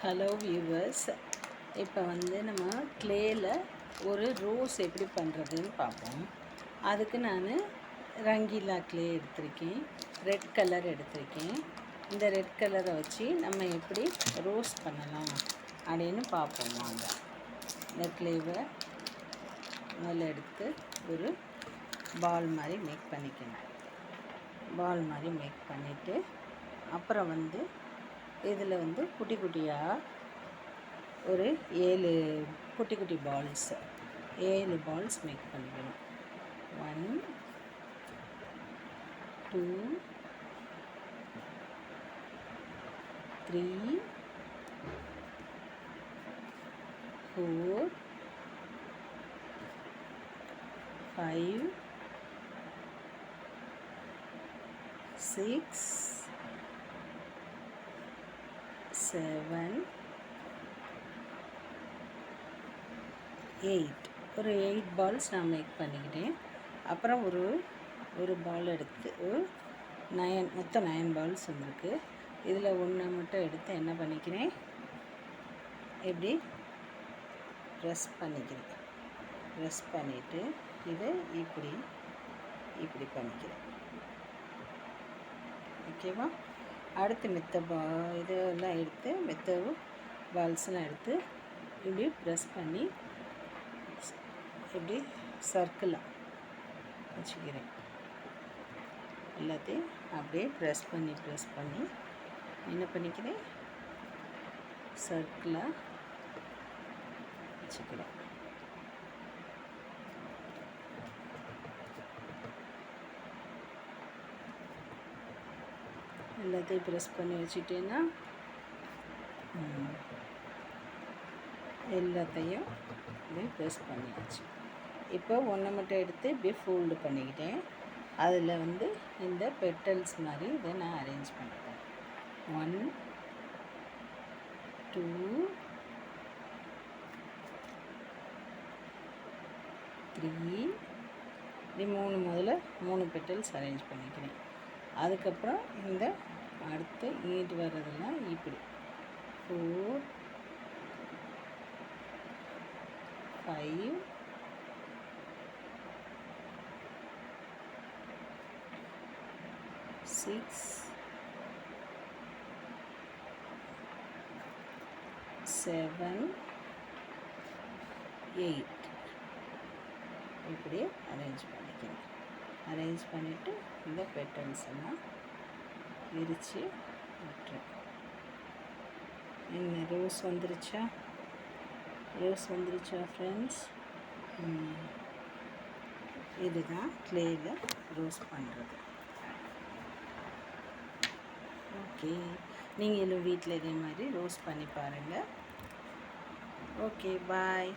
Hello viewers, இப்போ நம்ம க்ளேயில் ஒரு ரோஸ் எப்படி பண்ணுறதுன்னு பார்ப்போம். அதுக்கு நான் ரங்கீலா க்ளே எடுத்திருக்கேன், ரெட் கலர் எடுத்திருக்கேன். இந்த ரெட் கலரை வச்சு நம்ம எப்படி ரோஸ் பண்ணலாம் அப்படின்னு பார்ப்போம். வாங்க, இந்த க்ளேவை முதல்ல எடுத்து ஒரு பால் மாதிரி மேக் பண்ணிக்கணும். பால் மாதிரி மேக் பண்ணிவிட்டு அப்புறம் இதில் குட்டி குட்டியாக ஒரு 7 குட்டி குட்டி பால்ஸ் 7 பால்ஸ் மேக் பண்ணிக்கணும். 1 2 3 4 5 6 7 8 ஒரு 8 பால்ஸ் நான் மேக் பண்ணிக்கிட்டேன். அப்புறம் ஒரு பால் எடுத்து 9 மொத்தம் 9 பால்ஸ் வந்திருக்கு. இதில் ஒன்று மட்டும் எடுத்து என்ன பண்ணிக்கிறேன், எப்படி ப்ரெஸ் பண்ணிக்கிறேன். ப்ரெஸ் பண்ணிவிட்டு இதை இப்படி பண்ணிக்கிறேன். ஓகேவா? அடுத்து இதெல்லாம் எடுத்து மித்த பால்ஸ்லாம் எடுத்து இப்படி ப்ரெஸ் பண்ணி இப்படி சர்க்கிளாக வச்சுக்கிறேன். எல்லாத்தையும் அப்படியே ப்ரெஸ் பண்ணி என்ன பண்ணிக்கிறேன், சர்க்கிளாக வச்சுக்கிறேன். எல்லாத்தையும் ப்ரெஸ் பண்ணி வச்சுட்டேன்னா எல்லாத்தையும் இப்படி ப்ரெஸ் பண்ணியாச்சு. இப்போ ஒன்றை மட்டும் எடுத்து இப்படி ஃபோல்டு பண்ணிக்கிட்டேன். அதில் இந்த பெட்டல்ஸ் மாதிரி இதை நான் அரேஞ்ச் பண்ணிட்டேன். 1 2 3 இப்படி முதல்ல 3 பெட்டல்ஸ் அரேஞ்ச் பண்ணிக்கிறேன். அதுக்கப்புறம் இந்த அடுத்து இங்கிட்டு வர்றதெல்லாம் இப்படி 4 5 6 7 8 இப்படி அரேஞ்ச் பண்ணிக்கிறேன். அரேஞ்ச் பண்ணிவிட்டு இந்த பெட்டல்ஸ் எல்லாம் விரித்து விட்டுறேன். என்ன ரோஸ் வந்துருச்சா ஃப்ரெண்ட்ஸ்? இதுதான் க்ளேயில் ரோஸ் பண்ணுறது. ஓகே, நீங்களும் வீட்டில் இதே மாதிரி ரோஸ் பண்ணி பாருங்கள். ஓகே, பாய்.